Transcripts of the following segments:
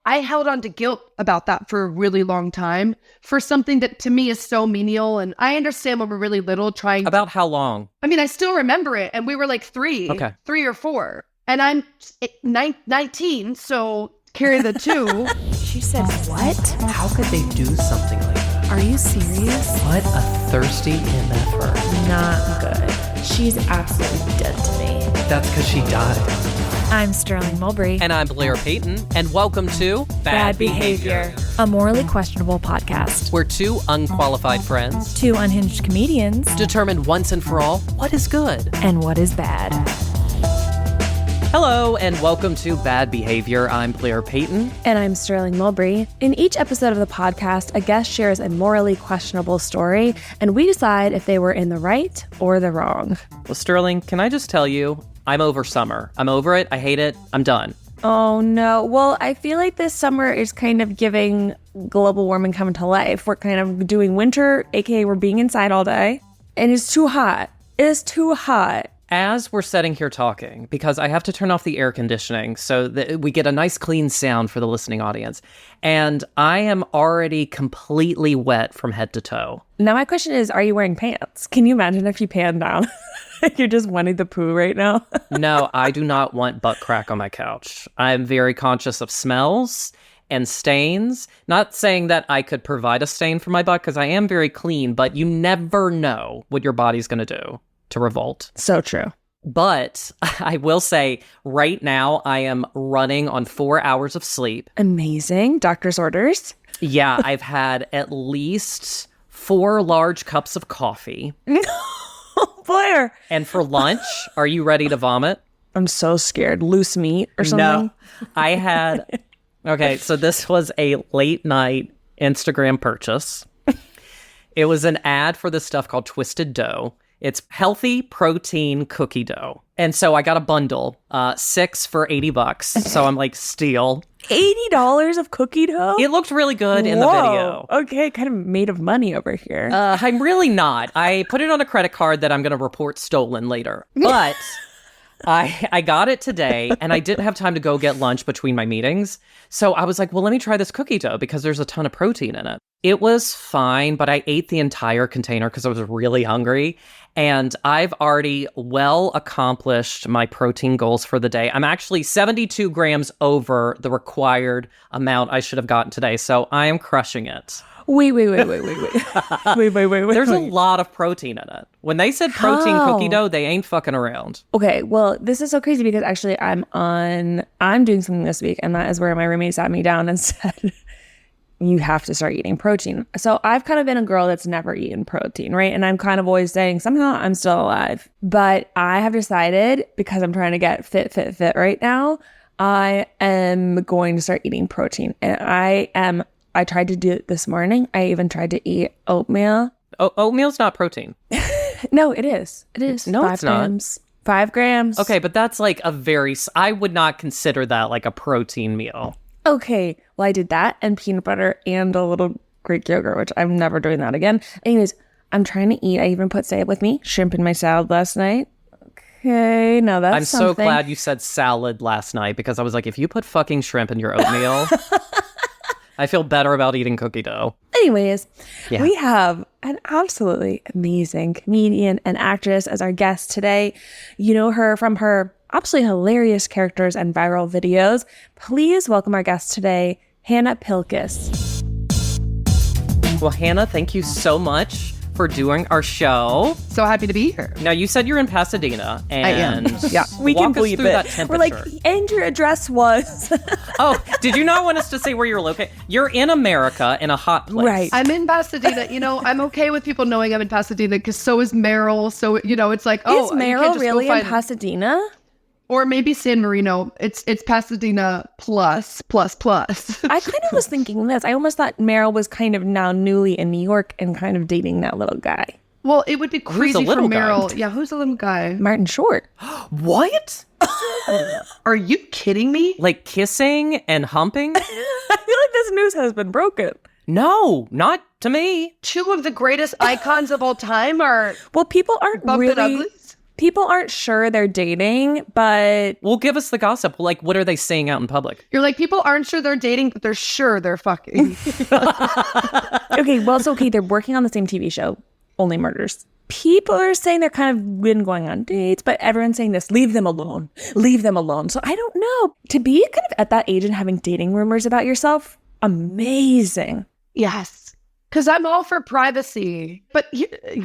I held on to guilt about that for a really long time for something that to me is so menial. And I understand when we're really little trying. About how long? I mean, I still remember it. And we were like 3 or 4. And I'm 19, so carry the 2. She said, what? How could they do something like that? Are you serious? What a thirsty MFer. Not good. She's absolutely dead to me. That's because she died. I'm Sterling Mulberry. And I'm Blair Payton. And welcome to Bad Behavior, a morally questionable podcast where 2 unqualified friends, 2 unhinged comedians, determine once and for all what is good and what is bad. Hello, and welcome to Bad Behavior. I'm Blair Payton. And I'm Sterling Mulberry. In each episode of the podcast, a guest shares a morally questionable story, and we decide if they were in the right or the wrong. Well, Sterling, can I just tell you, I'm over summer. I'm over it. I hate it. I'm done. Oh, no. Well, I feel like this summer is kind of giving global warming come to life. We're kind of doing winter, aka we're being inside all day, and it's too hot. It is too hot. As we're sitting here talking, because I have to turn off the air conditioning so that we get a nice clean sound for the listening audience, and I am already completely wet from head to toe. Now my question is, are you wearing pants? Can you imagine if you pan down? You're just Winnie the Pooh right now. No, I do not want butt crack on my couch. I'm very conscious of smells and stains. Not saying that I could provide a stain for my butt, because I am very clean, but you never know what your body's going to do to revolt. So true. But I will say right now I am running on 4 hours of sleep. Amazing. Doctor's orders. Yeah, I've had at least 4 large cups of coffee. Blair. And for lunch, are you ready to vomit? I'm so scared. Loose meat or something? No. I had... Okay, so this was a late night Instagram purchase. It was an ad for this stuff called Twisted Dough. It's healthy protein cookie dough. And so I got a bundle, 6 for $80. So I'm like, steal. $80 of cookie dough? It looked really good in the video. Okay, kind of made of money over here. I'm really not. I put it on a credit card that I'm going to report stolen later. But I got it today, and I didn't have time to go get lunch between my meetings. So I was like, well, let me try this cookie dough because there's a ton of protein in it. It was fine, but I ate the entire container because I was really hungry. And I've already well accomplished my protein goals for the day. I'm actually 72 grams over the required amount I should have gotten today. So I am crushing it. Wait. Wait. There's a lot of protein in it. When they said protein cookie dough, they ain't fucking around. Okay, well, this is so crazy because actually I'm doing something this week, and that is where my roommate sat me down and said, you have to start eating protein. So I've kind of been a girl that's never eaten protein, right? And I'm kind of always saying, somehow I'm still alive. But I have decided, because I'm trying to get fit right now, I am going to start eating protein. And I tried to do it this morning. I even tried to eat oatmeal. Oatmeal's not protein. No, it is. It is. No, 5 it's not. grams. 5 grams. Okay, but that's like I would not consider that like a protein meal. Okay, well, I did that and peanut butter and a little Greek yogurt, which I'm never doing that again. Anyways, I'm trying to eat. I even put, say it with me, shrimp in my salad last night. Okay, now that's I'm something. so glad you said salad last night, because I was like, if you put fucking shrimp in your oatmeal, I feel better about eating cookie dough. Anyways, yeah. We have an absolutely amazing comedian and actress as our guest today. You know her from her absolutely hilarious characters and viral videos. Please welcome our guest today, Hannah Pilkes. Well, Hannah, thank you so much for doing our show. So happy to be here. Now, you said you're in Pasadena, and I am. Yeah, we can bleep through it. That temperature. We're like, and your address was. Oh, did you not want us to say where you're located? You're in America in a hot place. Right. I'm in Pasadena. I'm okay with people knowing I'm in Pasadena because so is Meryl. So, it's like, is Meryl really in Pasadena? Or maybe San Marino. It's Pasadena plus. I kind of was thinking this. I almost thought Meryl was kind of now newly in New York and kind of dating that little guy. Well, it would be crazy for Meryl. Guy? Yeah, who's the little guy? Martin Short. What? Are you kidding me? Like kissing and humping? I feel like this news has been broken. No, not to me. 2 of the greatest icons of all time are people aren't bumping really uglies. people aren't sure they're dating, but Well, give us the gossip. Like, what are they saying out in public? You're like, people aren't sure they're dating, but they're sure they're fucking. okay, well, it's okay. They're working on the same TV show, Only Murders. People are saying they're kind of been going on dates, but everyone's saying this, leave them alone. Leave them alone. So I don't know. To be kind of at that age and having dating rumors about yourself, amazing. Yes. Because I'm all for privacy. But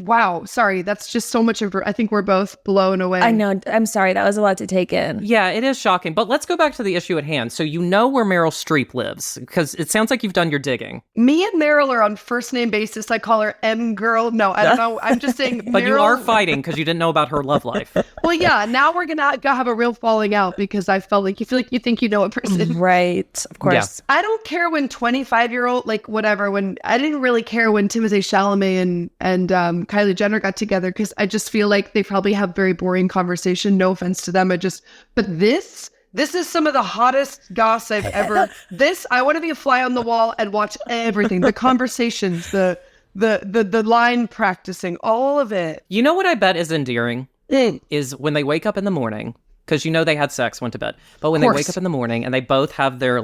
wow, sorry. That's just so much of, I think we're both blown away. I know. I'm sorry. That was a lot to take in. Yeah, it is shocking. But let's go back to the issue at hand. So you know where Meryl Streep lives, because it sounds like you've done your digging. Me and Meryl are on first name basis. I call her M girl. No, I don't know. I'm just saying But Meryl... you are fighting because you didn't know about her love life. Well, yeah. Now we're gonna have a real falling out because I felt like you feel like you think you know a person. Right. Of course. Yeah. I don't care when 25-year-old, like whatever, when I didn't really care when Timothée Chalamet and Kylie Jenner got together because I just feel like they probably have very boring conversation. No offense to them. But this is some of the hottest goss I've ever. I want to be a fly on the wall and watch everything. The conversations, the line practicing, all of it. You know what I bet is endearing? Is when they wake up in the morning, because you know they had sex, went to bed. But when they wake up in the morning and they both have their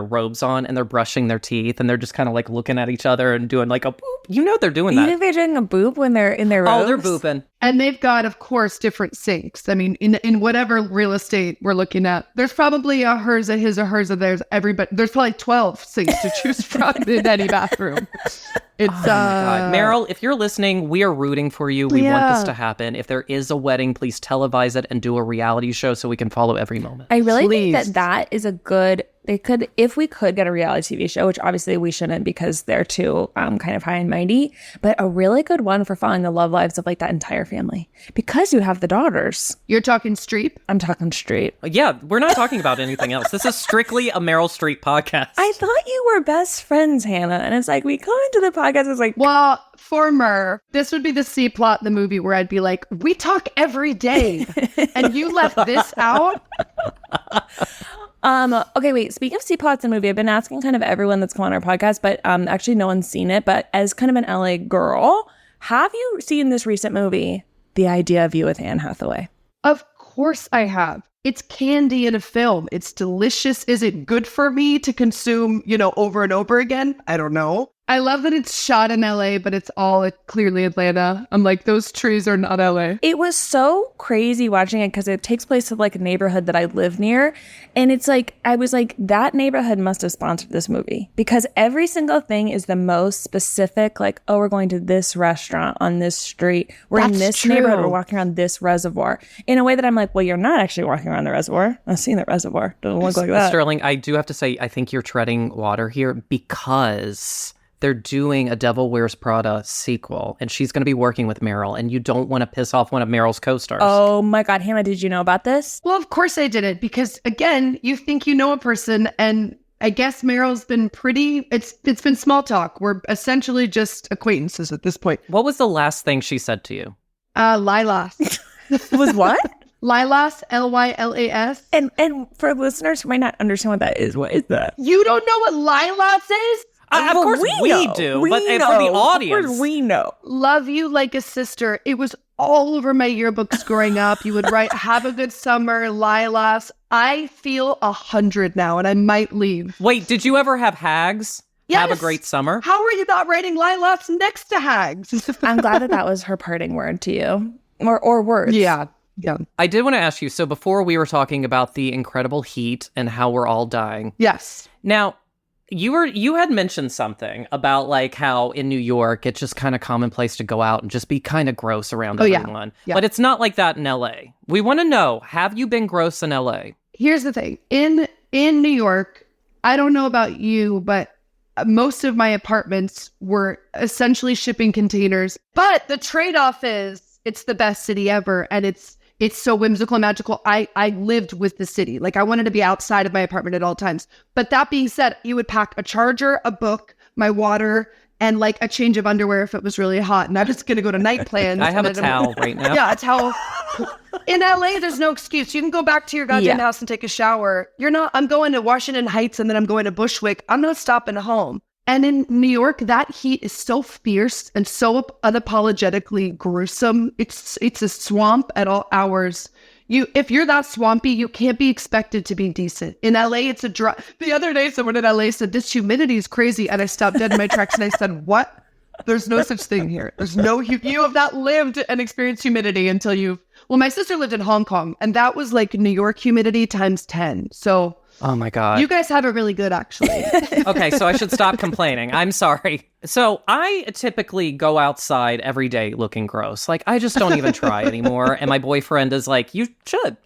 robes on and they're brushing their teeth and they're just kind of like looking at each other and doing like a boop. You know they're doing that. You think they're doing a boop when they're in their robes? Oh, they're booping. And they've got, of course, different sinks. I mean, in whatever real estate we're looking at, there's probably a hers, a his, a hers, a theirs. There's probably 12 sinks to choose from in any bathroom. It's Oh my God. Meryl, if you're listening, we are rooting for you. We want this to happen. If there is a wedding, please televise it and do a reality show so we can follow every moment. I really think that is a good. If we could get a reality TV show, which obviously we shouldn't because they're too kind of high and mighty, but a really good one for following the love lives of like that entire family because you have the daughters. You're talking Streep? I'm talking Streep. Yeah, we're not talking about anything else. This is strictly a Meryl Streep podcast. I thought you were best friends, Hannah, and it's like we come into the podcast. It's like, well, former. This would be the C plot in the movie where I'd be like, we talk every day, and you left this out. Okay, wait. Speaking of C-plots in the movie, I've been asking kind of everyone that's come on our podcast, but actually no one's seen it. But as kind of an LA girl, have you seen this recent movie, The Idea of You with Anne Hathaway? Of course I have. It's candy in a film. It's delicious. Is it good for me to consume, over and over again? I don't know. I love that it's shot in LA, but it's all clearly Atlanta. I'm like, those trees are not LA. It was so crazy watching it because it takes place in like a neighborhood that I live near. And it's like, I was like, that neighborhood must have sponsored this movie because every single thing is the most specific. Like, oh, we're going to this restaurant on this street. We're in this neighborhood. We're walking around this reservoir in a way that I'm like, well, you're not actually walking around the reservoir. I've seen the reservoir. Doesn't look like that. Sterling, I do have to say, I think you're treading water here because they're doing a Devil Wears Prada sequel, and she's going to be working with Meryl, and you don't want to piss off one of Meryl's co-stars. Oh my God, Hannah, did you know about this? Well, of course I didn't, because again, you think you know a person, and I guess Meryl's been it's been small talk. We're essentially just acquaintances at this point. What was the last thing she said to you? Lilas. Was what? Lilas, Lylas. And for listeners who might not understand what that is, what is that? You don't know what Lilas is? Of course we do, but for the audience. Of course we know. Love you like a sister. It was all over my yearbooks growing up. You would write, have a good summer, Lilas. I feel 100 now, and I might leave. Wait, did you ever have hags? Yes. Have a great summer? How are you not writing Lilas next to hags? I'm glad that was her parting word to you. Or words. Yeah. I did want to ask you, so before we were talking about the incredible heat and how we're all dying. Yes. Now, you had mentioned something about like how in New York it's just kind of commonplace to go out and just be kind of gross around everyone. Yeah. But it's not like that in LA. We want to know, have you been gross in LA? Here's the thing. In New York, I don't know about you, but most of my apartments were essentially shipping containers. But the trade-off is it's the best city ever, and it's so whimsical and magical. I lived with the city. Like, I wanted to be outside of my apartment at all times. But that being said, you would pack a charger, a book, my water, and like a change of underwear if it was really hot. And I'm just going to go to night plans. I have a towel right now. Yeah, a towel. In LA, there's no excuse. You can go back to your goddamn house and take a shower. I'm going to Washington Heights and then I'm going to Bushwick. I'm not stopping home. And in New York, that heat is so fierce and so unapologetically gruesome. It's a swamp at all hours. If you're that swampy, you can't be expected to be decent. In LA, it's a dry. The other day, someone in LA said, this humidity is crazy. And I stopped dead in my tracks and I said, what? There's no such thing here. There's no, you have not lived and experienced humidity until well, my sister lived in Hong Kong and that was like New York humidity times 10. So. Oh my God. You guys have it really good, actually. Okay, so I should stop complaining. I'm sorry. So I typically go outside every day looking gross. Like, I just don't even try anymore. And my boyfriend is like, you should.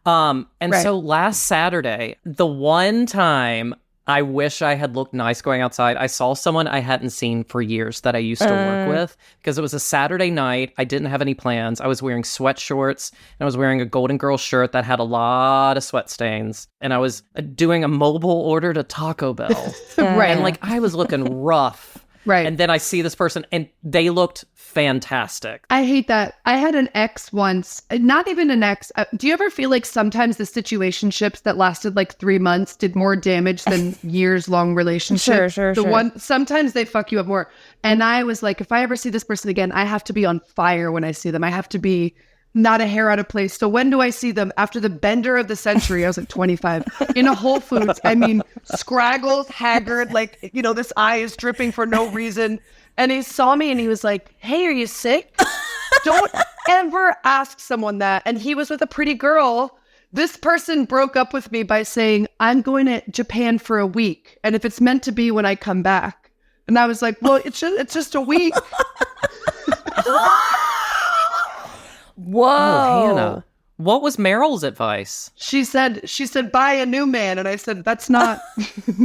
So last Saturday, the one time I wish I had looked nice going outside, I saw someone I hadn't seen for years that I used to work with, because it was a Saturday night. I didn't have any plans. I was wearing sweat shorts and I was wearing a Golden Girl shirt that had a lot of sweat stains. And I was doing a mobile order to Taco Bell. Right. And like, I was looking rough. Right. And then I see this person and they looked fantastic. I hate that. I had an ex once, not even an ex. Do you ever feel like sometimes the situationships that lasted like 3 months did more damage than years-long relationships? Sure. Sometimes they fuck you up more. And I was like, if I ever see this person again, I have to be on fire when I see them. I have to be not a hair out of place. So when do I see them? After the bender of the century, I was like 25, in a Whole Foods. I mean, scraggled, haggard, like, this eye is dripping for no reason. And he saw me and he was like, hey, are you sick? Don't ever ask someone that. And he was with a pretty girl. This person broke up with me by saying, I'm going to Japan for a week. And if it's meant to be when I come back. And I was like, well, it's just a week. Whoa. Oh, Hannah. What was Meryl's advice? She said, buy a new man. And I said, that's not,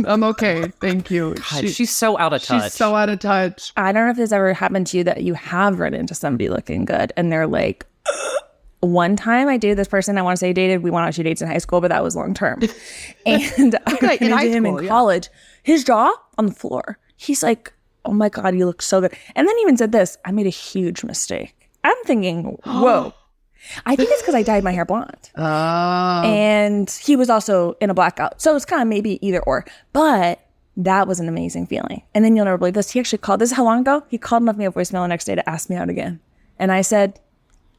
I'm okay. Thank you. God, she's so out of touch. She's so out of touch. I don't know if this ever happened to you that you have run into somebody looking good and they're like, one time I dated this person, I want to say dated, we went on 2 dates in high school, but that was long term. And I ran into him in college. His jaw on the floor. He's like, oh my God, you look so good. And then he even said this, I made a huge mistake. I'm thinking, whoa. I think it's because I dyed my hair blonde. Oh. And he was also in a blackout. So it's kind of maybe either or. But that was an amazing feeling. And then you'll never believe this. He actually called, this is how long ago? He called and left me a voicemail the next day to ask me out again. And I said,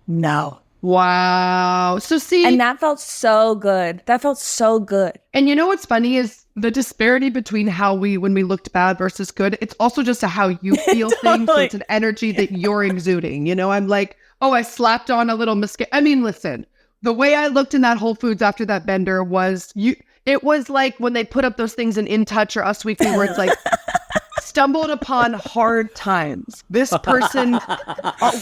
no. Wow. So see. And that felt so good. That felt so good. And you know what's funny is the disparity between when we looked bad versus good. It's also just how you feel things. So it's an energy that you're exuding. I'm like, oh, I slapped on a little mascara. I mean, listen, the way I looked in that Whole Foods after that bender was it was like when they put up those things in Touch or Us Weekly where it's like, stumbled upon hard times. This person,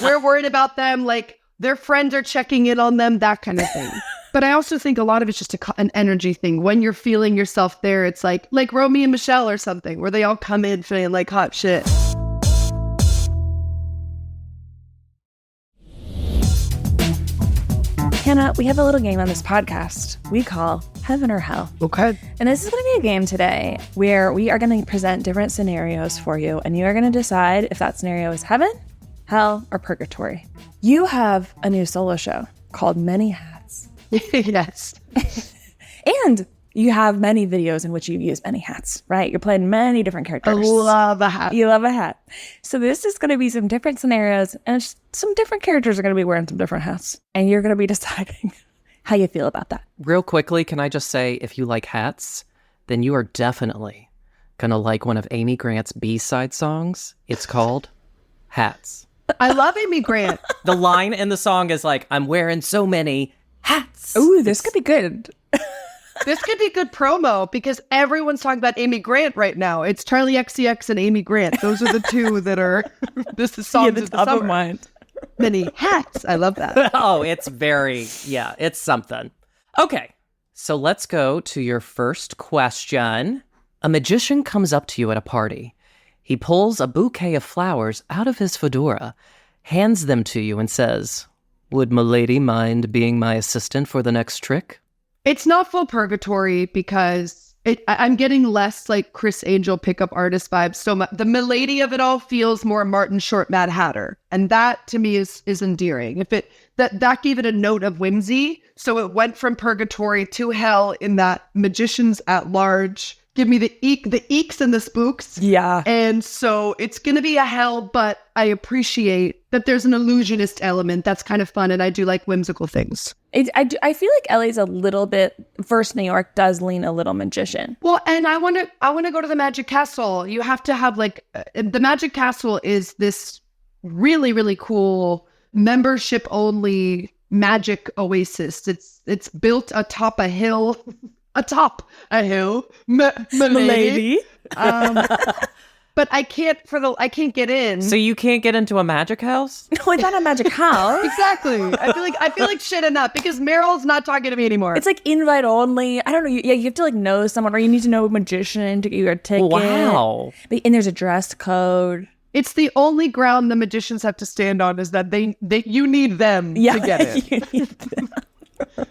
we're worried about them. Like their friends are checking in on them, that kind of thing. But I also think a lot of it's just an energy thing. When you're feeling yourself there, it's like Romy and Michelle or something, where they all come in feeling like hot shit. Hannah, we have a little game on this podcast we call Heaven or Hell. Okay. And this is going to be a game today where we are going to present different scenarios for you, and you are going to decide if that scenario is heaven, hell, or purgatory. You have a new solo show called Many Hats. Yes. And you have many videos in which you use many hats, right? You're playing many different characters. I love a hat. You love a hat. So this is going to be some different scenarios, and some different characters are going to be wearing some different hats. And you're going to be deciding how you feel about that. Real quickly, can I just say, if you like hats, then you are definitely going to like one of Amy Grant's B-side songs. It's called Hats. I love Amy Grant. The line in the song is like, I'm wearing so many hats. Ooh, this could be good. This could be good promo because everyone's talking about Amy Grant right now. It's Charlie XCX and Amy Grant. Those are the two that are this is songs of the summer. Mind. Many hats. I love that. Oh, it's it's something. Okay, so let's go to your first question. A magician comes up to you at a party. He pulls a bouquet of flowers out of his fedora, hands them to you and says, "Would milady mind being my assistant for the next trick?" It's not full purgatory because I'm getting less like Chris Angel pickup artist vibes. So the milady of it all feels more Martin Short, Mad Hatter. And that to me is endearing. If that gave it a note of whimsy. So it went from purgatory to hell in that magicians at large give me the eeks and the spooks. Yeah. And so it's going to be a hell, but I appreciate that there's an illusionist element that's kind of fun, and I do like whimsical things. I feel like LA's a little bit, first New York does lean a little magician. Well, and I want to go to the Magic Castle. You have to have like the Magic Castle is this really, really cool membership only magic oasis. It's built atop a hill, Milady. But I can't get in. So you can't get into a magic house? No, it's not a magic house. Exactly. I feel like shit enough because Meryl's not talking to me anymore. It's like invite only. I don't know. Yeah, you have to like know someone, or you need to know a magician to get your ticket. Wow. And there's a dress code. It's the only ground the magicians have to stand on is that you need them to get it. You need them.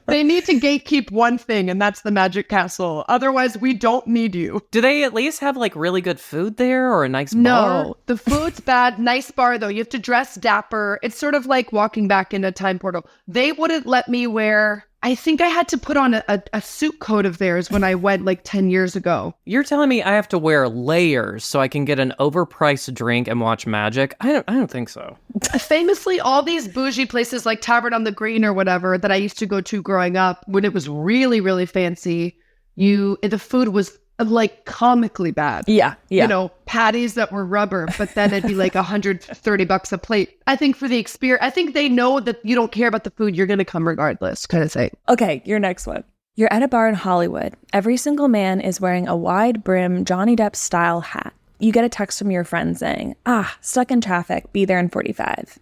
They need to gatekeep one thing, and that's the Magic Castle. Otherwise, we don't need you. Do they at least have like really good food there or a nice bar? No, the food's bad. Nice bar, though. You have to dress dapper. It's sort of like walking back in a time portal. They wouldn't let me wear... I think I had to put on a suit coat of theirs when I went like 10 years ago. You're telling me I have to wear layers so I can get an overpriced drink and watch magic? I don't think so. Famously, all these bougie places like Tavern on the Green or whatever that I used to go to growing up, when it was really, really fancy, the food was like comically bad. Yeah. You know, patties that were rubber, but then it'd be like $130 a plate. I think for the experience, I think they know that you don't care about the food. You're going to come regardless, kind of thing. Okay, your next one. You're at a bar in Hollywood. Every single man is wearing a wide brim Johnny Depp style hat. You get a text from your friend saying, stuck in traffic, be there in 45.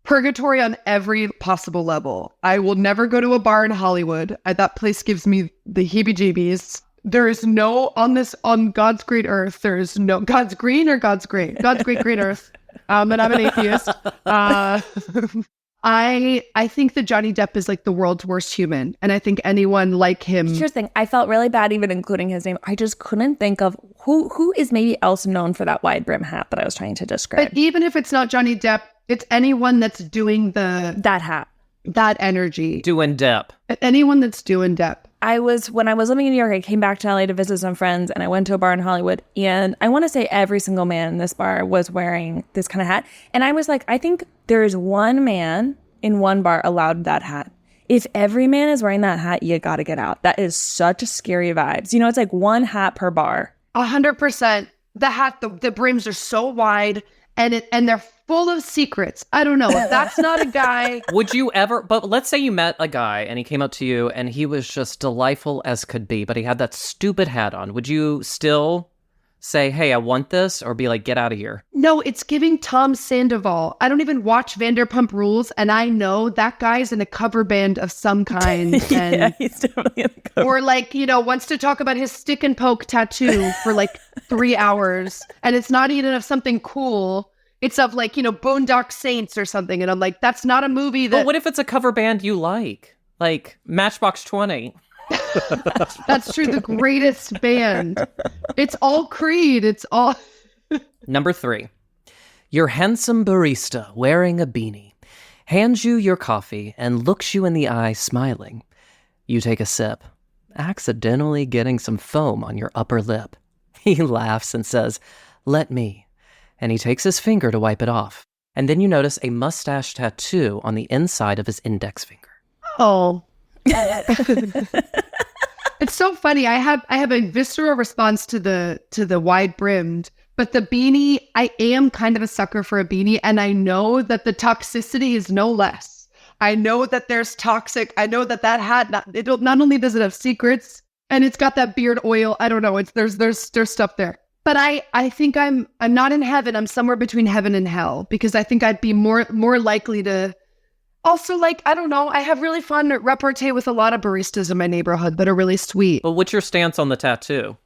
Purgatory on every possible level. I will never go to a bar in Hollywood. That place gives me the heebie-jeebies. There is no, on God's great earth, there is no, God's green or God's great? God's great earth. And I'm an atheist. I think that Johnny Depp is like the world's worst human. And I think anyone like him. Here's the thing. I felt really bad even including his name. I just couldn't think of who is maybe else known for that wide brim hat that I was trying to describe. But even if it's not Johnny Depp, it's anyone that's doing that hat. That energy. Doing Depp. Anyone that's doing Depp. When I was living in New York, I came back to LA to visit some friends, and I went to a bar in Hollywood, and I want to say every single man in this bar was wearing this kind of hat. And I was like, I think there is one man in one bar allowed that hat. If every man is wearing that hat, you got to get out. That is such scary vibes. You know, it's like one hat per bar. 100%. The hat, the brims are so wide, and they're full of secrets. I don't know. If that's not a guy. Would you ever, but let's say you met a guy and he came up to you and he was just delightful as could be, but he had that stupid hat on. Would you still say, hey, I want this, or be like, get out of here? No, it's giving Tom Sandoval. I don't even watch Vanderpump Rules, and I know that guy's in a cover band of some kind. And, yeah, he's definitely in the cover. Or like, wants to talk about his stick and poke tattoo for like 3 hours. And it's not even of something cool. It's of like, Boondock Saints or something. And I'm like, that's not a movie that... But what if it's a cover band you like? Like Matchbox 20? That's true. The greatest band. It's all Creed. It's all... Number 3. Your handsome barista wearing a beanie hands you your coffee and looks you in the eye smiling. You take a sip, accidentally getting some foam on your upper lip. He laughs and says, "Let me." And he takes his finger to wipe it off. And then you notice a mustache tattoo on the inside of his index finger. Oh. It's so funny. I have a visceral response to the wide brimmed, but the beanie, I am kind of a sucker for a beanie, and I know that the toxicity is no less. I know that there's toxic. I know that hat not only does it have secrets, and it's got that beard oil. I don't know. There's stuff there. But I think I'm not in heaven. I'm somewhere between heaven and hell, because I think I'd be more likely to. Also, like, I don't know. I have really fun repartee with a lot of baristas in my neighborhood that are really sweet. But what's your stance on the tattoo?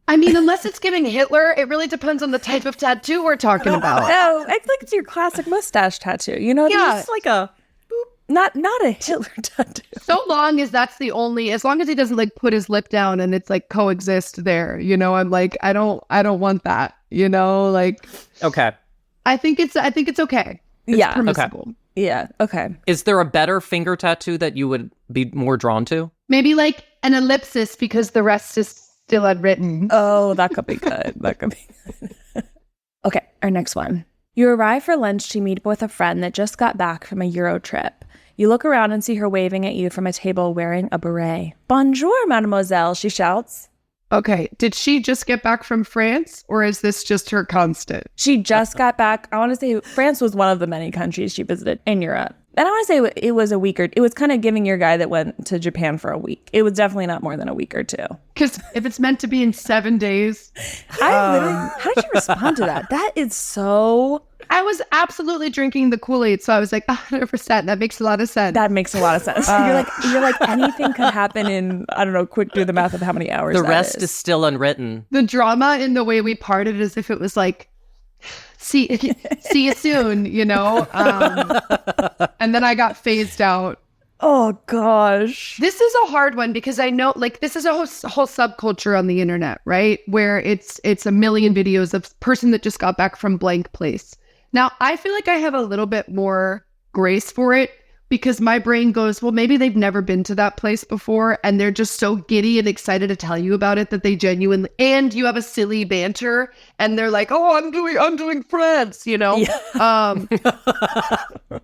I mean, unless it's giving Hitler, it really depends on the type of tattoo we're talking about. No, I think it's your classic mustache tattoo. Yeah. It's like a not a Hitler tattoo. So long as that's the only, as long as he doesn't like put his lip down and it's like coexist there, I'm like, I don't want that, like. Okay. I think it's okay. It's permissible. Okay. Yeah. Okay. Is there a better finger tattoo that you would be more drawn to? Maybe like an ellipsis, because the rest is Still unwritten. Oh, that could be good. That could be good. Okay, our next one. You arrive for lunch to meet with a friend that just got back from a Euro trip. You look around and see her waving at you from a table wearing a beret. Bonjour, mademoiselle, she shouts. Okay, did she just get back from France, or is this just her constant? She just got back. I want to say France was one of the many countries she visited in Europe. And I want to say it was a week or it was kind of giving your guy that went to Japan for a week. It was definitely not more than a week or two. Because if it's meant to be in 7 days. How did you respond to that? That is so... I was absolutely drinking the Kool-Aid, so I was like, 100%. That makes a lot of sense. That makes a lot of sense. You're like anything could happen in, I don't know, quick do the math of how many hours The rest is still unwritten. The drama in the way we parted as if it was like, see you soon, you know? And then I got phased out. Oh, gosh. This is a hard one because I know, like, this is a whole subculture on the internet, right? Where it's a million videos of person that just got back from blank place. Now, I feel like I have a little bit more grace for it because my brain goes, well, maybe they've never been to that place before and they're just so giddy and excited to tell you about it that they genuinely, and you have a silly banter and they're like, oh, I'm doing France, you know? Yeah.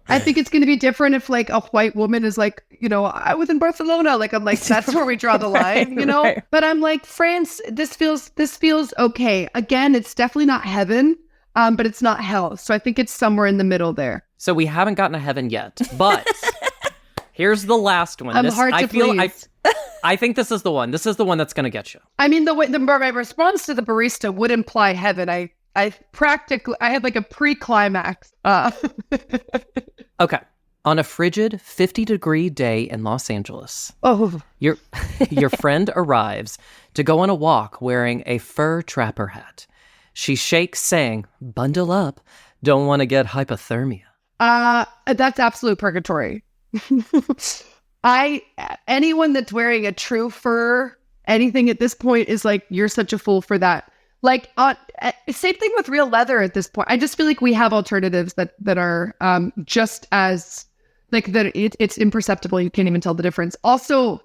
I think it's going to be different if like a white woman is like, you know, I was in Barcelona. Like, I'm like, that's where we draw the line, you know? Right. But I'm like, France, this feels okay. Again, it's definitely not heaven. But it's not hell. So I think it's somewhere in the middle there. So we haven't gotten to heaven yet. But here's the last one. I'm hard to please. I think this is the one. This is the one that's going to get you. I mean, my response to the barista would imply heaven. I had like a pre-climax. Okay. On a frigid 50-degree day in Los Angeles, your friend arrives to go on a walk wearing a fur trapper hat. She shakes, saying, bundle up. Don't want to get hypothermia. That's absolute purgatory. Anyone that's wearing a true fur, anything at this point is like, you're such a fool for that. Like, same thing with real leather at this point. I just feel like we have alternatives that are just as, like, that it's imperceptible. You can't even tell the difference. Also,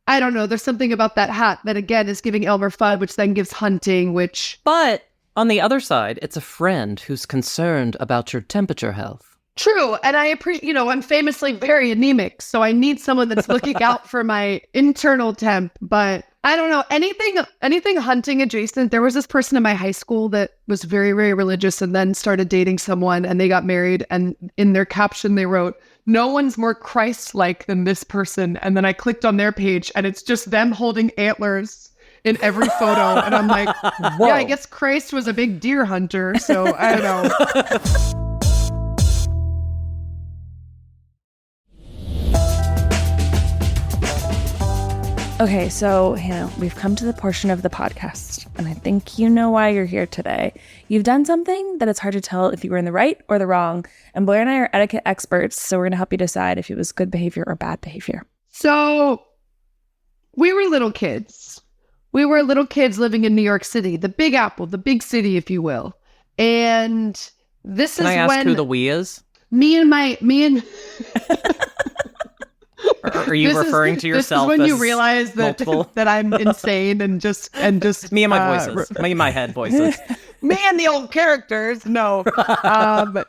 I don't know. There's something about that hat that, again, is giving Elmer Fudd, which then gives hunting, which... But... on the other side, it's a friend who's concerned about your temperature health. True. And I appreciate, I'm famously very anemic, so I need someone that's looking out for my internal temp. But I don't know, anything hunting adjacent. There was this person in my high school that was very, very religious and then started dating someone and they got married. And in their caption, they wrote, no one's more Christ-like than this person. And then I clicked on their page and it's just them holding antlers in every photo. And I'm like, whoa. Yeah, I guess Christ was a big deer hunter. So I don't know. Okay, so Hannah, we've come to the portion of the podcast, and I think you know why you're here today. You've done something that it's hard to tell if you were in the right or the wrong, and Blair and I are etiquette experts, so we're going to help you decide if it was good behavior or bad behavior. So we were little kids. We were little kids living in New York City, the Big Apple, the big city, if you will. And this Can is I ask when who the we is? Me and Are you referring to yourself? This is when as you realize that I'm insane and just me and my voices, me and my head voices. Me and the old characters. No,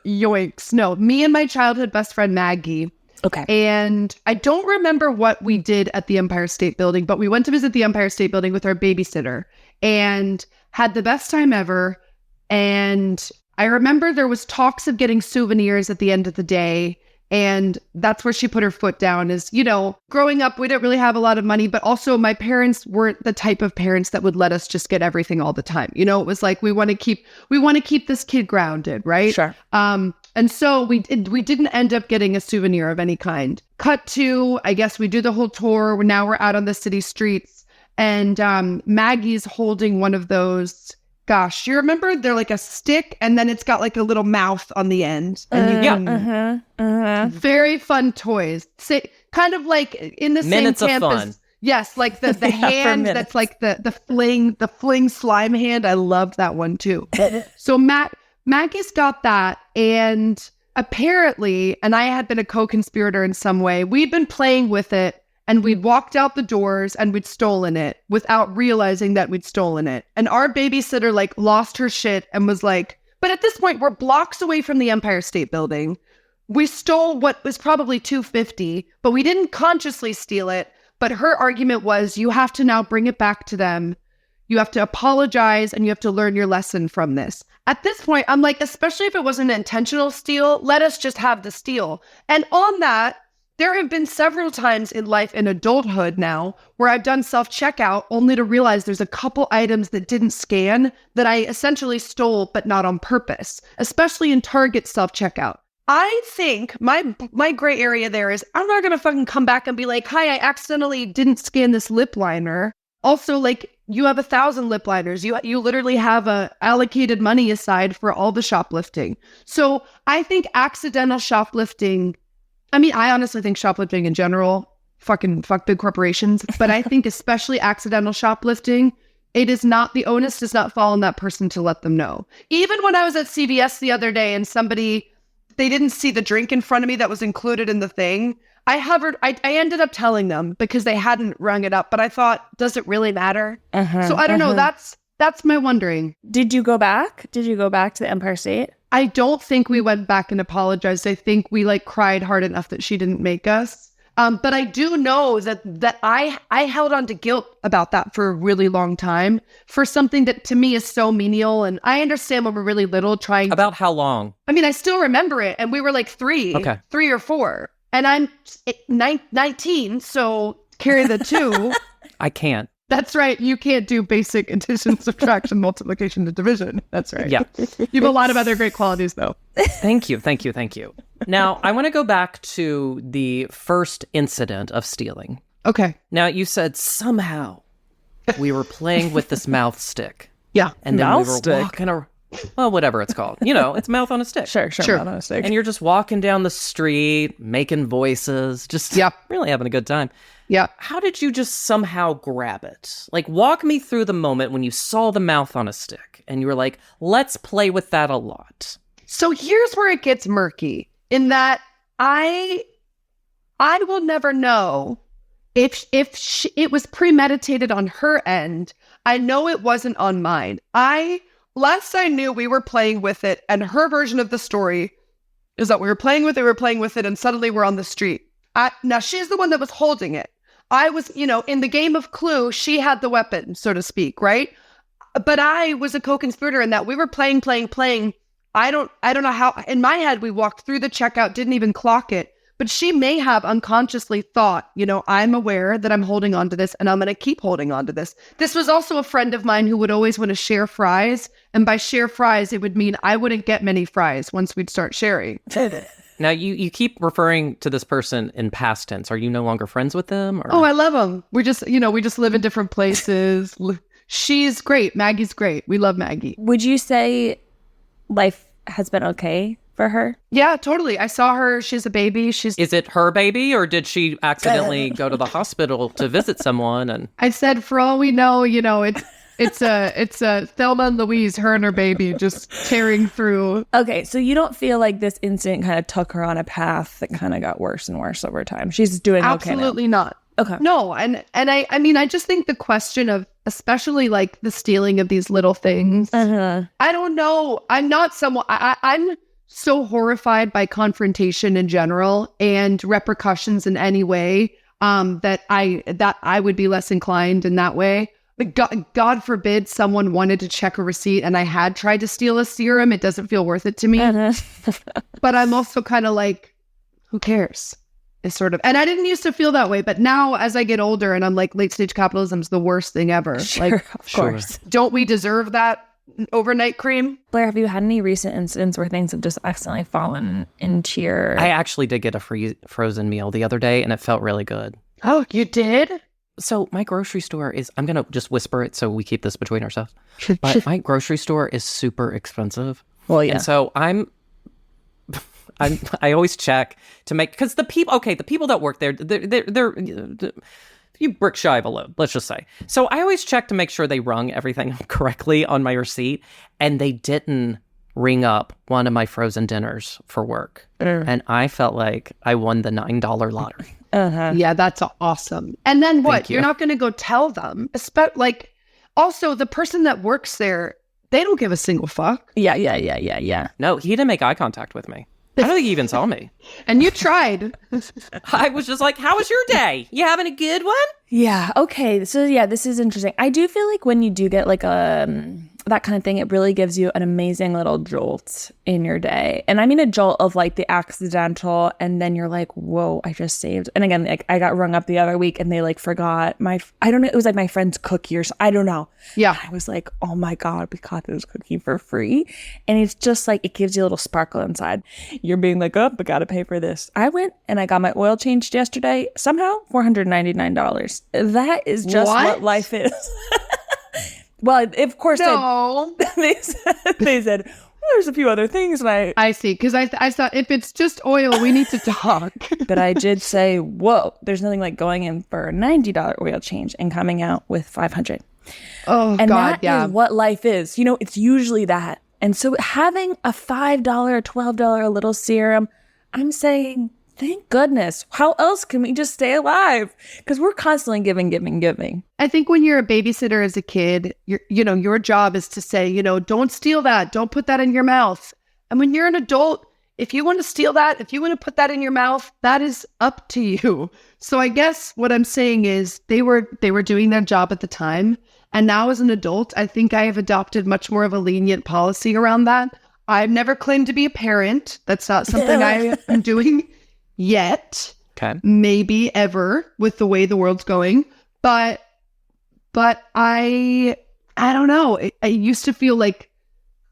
yoinks. No, me and my childhood best friend Maggie. Okay. And I don't remember what we did at the Empire State Building, but we went to visit the Empire State Building with our babysitter and had the best time ever. And I remember there was talks of getting souvenirs at the end of the day. And that's where she put her foot down is, growing up, we didn't really have a lot of money, but also my parents weren't the type of parents that would let us just get everything all the time. It was like, we want to keep this kid grounded. Right. Sure. And so we didn't end up getting a souvenir of any kind. Cut to, I guess we do the whole tour. Now we're out on the city streets and Maggie's holding one of those. Gosh, you remember they're like a stick and then it's got like a little mouth on the end. And very fun toys. Kind of like in the Minutes same camp of fun. as, yes, like the hand that's like the fling slime hand. I loved that one too. So Maggie's got that, and apparently, and I had been a co-conspirator in some way, we'd been playing with it and we'd walked out the doors and we'd stolen it without realizing that we'd stolen it. And our babysitter like lost her shit and was like, but at this point, we're blocks away from the Empire State Building. We stole what was probably $250, but we didn't consciously steal it. But her argument was, you have to now bring it back to them. You have to apologize and you have to learn your lesson from this. At this point, I'm like, especially if it wasn't an intentional steal, let us just have the steal. And on that, there have been several times in life in adulthood now where I've done self-checkout only to realize there's a couple items that didn't scan that I essentially stole, but not on purpose, especially in Target self-checkout. I think my gray area there is I'm not going to fucking come back and be like, hi, I accidentally didn't scan this lip liner. Also, like, you have 1,000 lip liners. You literally have allocated money aside for all the shoplifting. So I think accidental shoplifting, I mean, I honestly think shoplifting in general, fuck big corporations. But I think especially accidental shoplifting, the onus does not fall on that person to let them know. Even when I was at CVS the other day and they didn't see the drink in front of me that was included in the thing. I ended up telling them because they hadn't rung it up, but I thought, does it really matter? So I don't know. That's my wondering. Did you go back? Did you go back to the Empire State? I don't think we went back and apologized. I think we like cried hard enough that she didn't make us. But I do know that I held on to guilt about that for a really long time for something that to me is so menial. And I understand when we're really little About how long? I mean, I still remember it. And we were like 3 or 4. And I'm 19, so carry the 2. I can't. That's right. You can't do basic addition, subtraction, multiplication, and division. That's right. Yeah. You have a lot of other great qualities, though. Thank you. Now, I want to go back to the first incident of stealing. Okay. Now, you said somehow we were playing with this mouth stick. Yeah. And then Mouth we were stick? walking around. Well, whatever it's called. You know, it's mouth on a stick. Sure. Not on a stick. And you're just walking down the street, making voices, just really having a good time. Yeah. How did you just somehow grab it? Like, walk me through the moment when you saw the mouth on a stick and you were like, let's play with that a lot. So here's where it gets murky in that I will never know if it was premeditated on her end. I know it wasn't on mine. Last I knew, we were playing with it, and her version of the story is that we were playing with it, and suddenly we're on the street. Now, she's the one that was holding it. I was, in the game of Clue, she had the weapon, so to speak, right? But I was a co-conspirator in that we were playing. I don't know how, in my head, we walked through the checkout, didn't even clock it. But she may have unconsciously thought, I'm aware that I'm holding on to this and I'm going to keep holding on to this. This was also a friend of mine who would always want to share fries. And by share fries, it would mean I wouldn't get many fries once we'd start sharing. Now, you keep referring to this person in past tense. Are you no longer friends with them? Or? Oh, I love them. We just live in different places. She's great. Maggie's great. We love Maggie. Would you say life has been okay for her? Yeah, totally. I saw her. She's a baby. Is it her baby, or did she accidentally go to the hospital to visit someone? And I said, for all we know, it's a Thelma and Louise, her and her baby, just tearing through. Okay, so you don't feel like this incident kind of took her on a path that kind of got worse and worse over time? She's doing Absolutely okay now. not. Okay. No, and I mean, I just think the question of, especially like the stealing of these little things, I don't know. I'm not someone, I'm so horrified by confrontation in general and repercussions in any way that I would be less inclined in that way. But God forbid someone wanted to check a receipt and I had tried to steal a serum. It doesn't feel worth it to me. But I'm also kind of like, who cares? It's sort of, and I didn't used to feel that way, but now as I get older and I'm like, late stage capitalism is the worst thing ever. Sure, like, of course. Don't we deserve that overnight cream? Blair, have you had any recent incidents where things have just accidentally fallen into your... I actually did get a frozen meal the other day, and it felt really good. Oh, you did? So my grocery store is, I'm going to just whisper it so we keep this between ourselves. But my grocery store is super expensive. Well, yeah. And so I always check to make, because the people that work there, they're a few brick shy of a load, let's just say. So I always check to make sure they rung everything correctly on my receipt, and they didn't ring up one of my frozen dinners for work. And I felt like I won the $9 lottery. Yeah, that's awesome. And then what? Thank you. You're not going to go tell them. Also, the person that works there, they don't give a single fuck. Yeah. No, he didn't make eye contact with me. I don't think he even saw me. And you tried. I was just like, how was your day? You having a good one? Yeah. Okay. So yeah, this is interesting. I do feel like when you do get like that kind of thing, it really gives you an amazing little jolt in your day. And I mean a jolt of like the accidental, and then you're like, whoa, I just saved. And again, like I got rung up the other week and they like forgot I don't know, it was like my friend's cookie or something. I don't know. Yeah. I was like, oh my God, we got this cookie for free. And it's just like, it gives you a little sparkle inside. You're being like, oh, I got to pay for this. I went and I got my oil changed yesterday. Somehow $499. That is just what life is. Well, of course, No. they said, well, there's a few other things. And I see. Because I thought if it's just oil, we need to talk. but I did say, whoa, there's nothing like going in for a $90 oil change and coming out with $500. Oh, And God, that yeah. is what life is. You know, it's usually that. And so having a $5 or $12 little serum, I'm saying, thank goodness. How else can we just stay alive? Because we're constantly giving. I think when you're a babysitter as a kid, your job is to say, don't steal that. Don't put that in your mouth. And when you're an adult, if you want to steal that, if you want to put that in your mouth, that is up to you. So I guess what I'm saying is they were doing their job at the time. And now as an adult, I think I have adopted much more of a lenient policy around that. I've never claimed to be a parent. That's not something I am doing yet. Okay. Maybe ever with the way the world's going. But I don't know. I used to feel like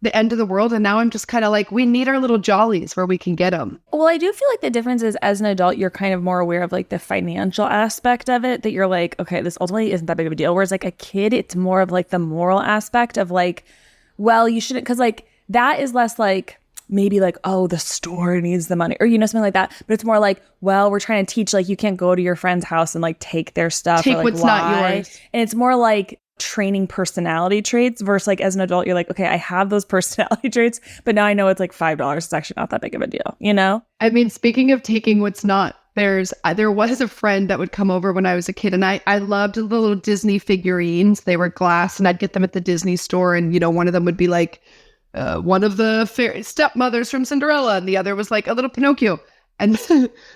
the end of the world. And now I'm just kind of like, we need our little jollies where we can get them. Well, I do feel like the difference is as an adult, you're kind of more aware of like the financial aspect of it, that you're like, okay, this ultimately isn't that big of a deal. Whereas like a kid, it's more of like the moral aspect of like, well, you shouldn't, because like that is less like maybe like, oh, the store needs the money or, something like that. But it's more like, well, we're trying to teach like you can't go to your friend's house and like take their stuff. Take or, like, what's not lie. yours. And it's more like training personality traits versus like as an adult, you're like, okay, I have those personality traits, but now I know it's like $5. It's actually not that big of a deal, I mean, speaking of taking what's not, there was a friend that would come over when I was a kid, and I loved the little Disney figurines. They were glass, and I'd get them at the Disney store, and one of them would be like one of the fairy stepmothers from Cinderella, and the other was like a little Pinocchio. And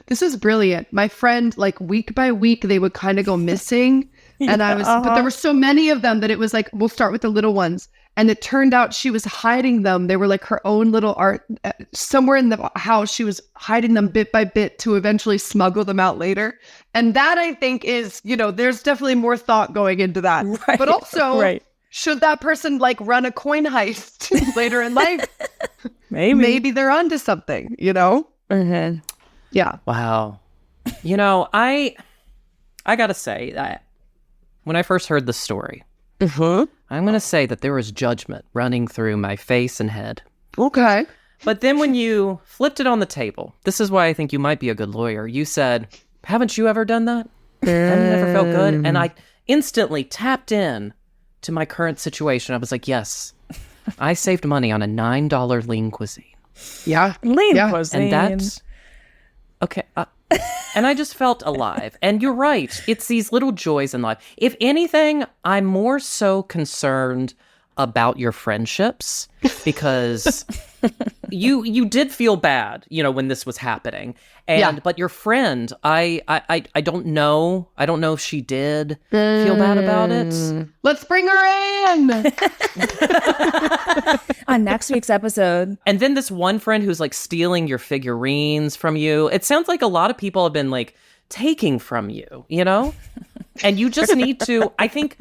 this is brilliant. My friend, like week by week, they would kind of go missing. And but there were so many of them that it was like, we'll start with the little ones. And it turned out she was hiding them. They were like her own little art. Somewhere in the house, she was hiding them bit by bit to eventually smuggle them out later. And that, I think, is, there's definitely more thought going into that. Right, but also, right. Should that person like run a coin heist later in life? Maybe they're onto something, Mm-hmm. Yeah. Wow. I gotta say that when I first heard the story, I'm gonna say that there was judgment running through my face and head. Okay. But then when you flipped it on the table, this is why I think you might be a good lawyer. You said, haven't you ever done that? Haven't you ever felt good? And I instantly tapped in to my current situation. I was like, yes, I saved money on a $9 lean cuisine. Yeah. Lean Yeah. cuisine. And that's okay. And I just felt alive. And you're right. It's these little joys in life. If anything, I'm more so concerned about your friendships because you did feel bad, when this was happening. And but your friend, I don't know. I don't know if she did feel bad about it. Let's bring her in. On next week's episode. And then this one friend who's like stealing your figurines from you. It sounds like a lot of people have been like taking from you, And you just need to, I think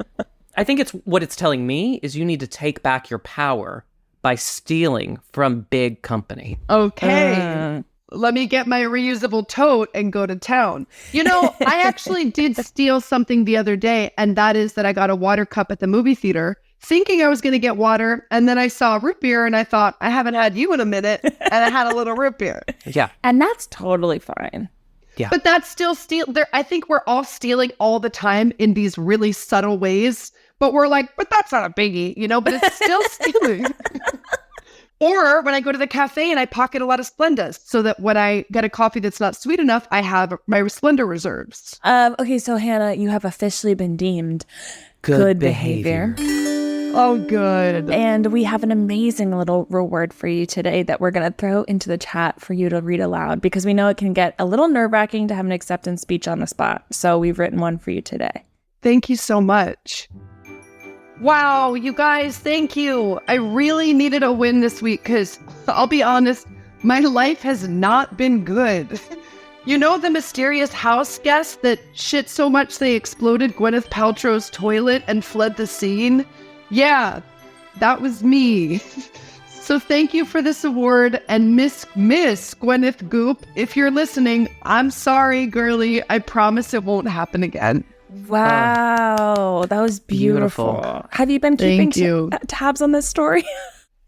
it's what it's telling me is you need to take back your power by stealing from big company. Okay. Let me get my reusable tote and go to town. I actually did steal something the other day, and that is that I got a water cup at the movie theater thinking I was going to get water, and then I saw root beer, and I thought, I haven't had you in a minute, and I had a little root beer. Yeah. And that's totally fine. Yeah. But that's still I think we're all stealing all the time in these really subtle ways, but we're like, but that's not a biggie, but it's still stealing. Or when I go to the cafe and I pocket a lot of Splendas so that when I get a coffee that's not sweet enough, I have my Splenda reserves. Okay, so Hannah, you have officially been deemed good behavior. Oh, good. And we have an amazing little reward for you today that we're going to throw into the chat for you to read aloud because we know it can get a little nerve-wracking to have an acceptance speech on the spot. So we've written one for you today. Thank you so much. Wow, you guys, thank you. I really needed a win this week because, I'll be honest, my life has not been good. You know the mysterious house guest that shit so much they exploded Gwyneth Paltrow's toilet and fled the scene? Yeah, that was me. So thank you for this award, and Miss Gwyneth Goop, if you're listening, I'm sorry, girlie. I promise it won't happen again. Wow, that was beautiful. Have you been keeping tabs on this story?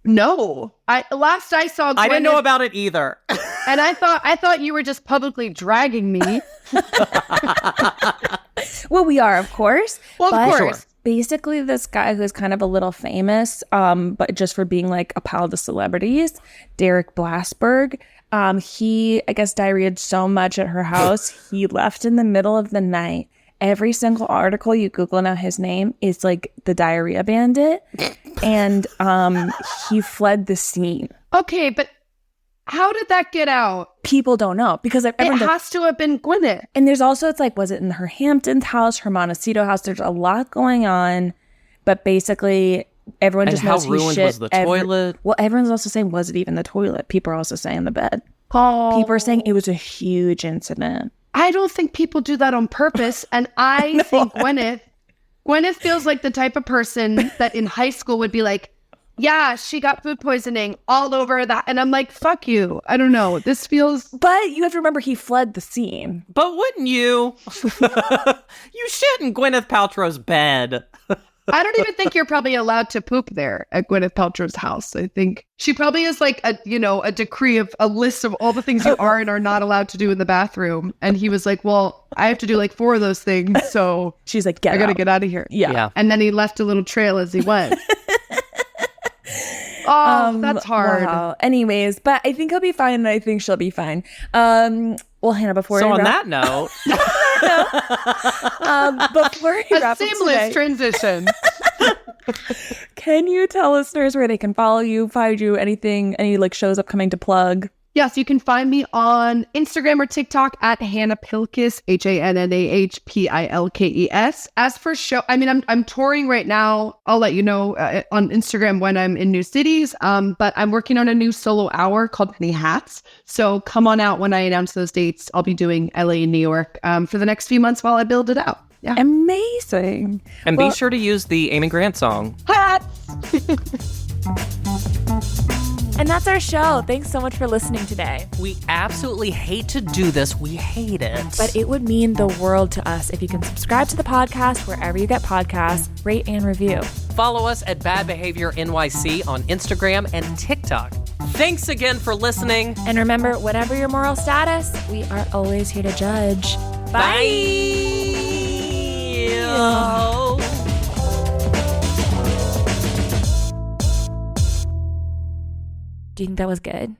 No. Last I saw Gwyneth, I didn't know about it either. And I thought you were just publicly dragging me. Well, we are, of course. Well, of course. Basically, this guy who's kind of a little famous, but just for being like a pal to celebrities, Derek Blasberg, he, I guess, diarrheaed so much at her house, he left in the middle of the night. Every single article you Google now, his name is like the diarrhea bandit. And he fled the scene. Okay, but how did that get out? People don't know because it has to have been Gwyneth. And there's also, it's like, was it in her Hamptons house, her Montecito house? There's a lot going on. But basically, everyone just knows how ruined was the toilet? Well, everyone's also saying, was it even the toilet? People are also saying the bed. Oh. People are saying it was a huge incident. I don't think people do that on purpose. And I think Gwyneth feels like the type of person that in high school would be like, yeah, she got food poisoning all over that. And I'm like, fuck you. I don't know. This feels... But you have to remember he fled the scene. But wouldn't you? You shit in Gwyneth Paltrow's bed. I don't even think you're probably allowed to poop there at Gwyneth Paltrow's house. I think she probably has like a decree of a list of all the things you are and are not allowed to do in the bathroom. And he was like, well, I have to do like 4 of those things. So she's like, I got to get out of here. Yeah. And then he left a little trail as he went. Oh, that's hard. Wow. Anyways, but I think he'll be fine and I think she'll be fine. Well, Hannah, before on that note, before we wrap seamless today, transition. Can you tell listeners where they can follow you, find you, anything, any like shows upcoming to plug? Yes, you can find me on Instagram or TikTok at Hannah Pilkes, HANNAHPILKES. As for show, I mean, I'm touring right now. I'll let you know on Instagram when I'm in new cities. But I'm working on a new solo hour called Penny Hats. So come on out when I announce those dates. I'll be doing LA and New York for the next few months while I build it out. Yeah, amazing. And be sure to use the Amy Grant song. Hats. And that's our show. Thanks so much for listening today. We absolutely hate to do this. We hate it. But it would mean the world to us if you can subscribe to the podcast wherever you get podcasts, rate and review. Follow us at Bad Behavior NYC on Instagram and TikTok. Thanks again for listening. And remember, whatever your moral status, we are always here to judge. Bye. Do you think that was good?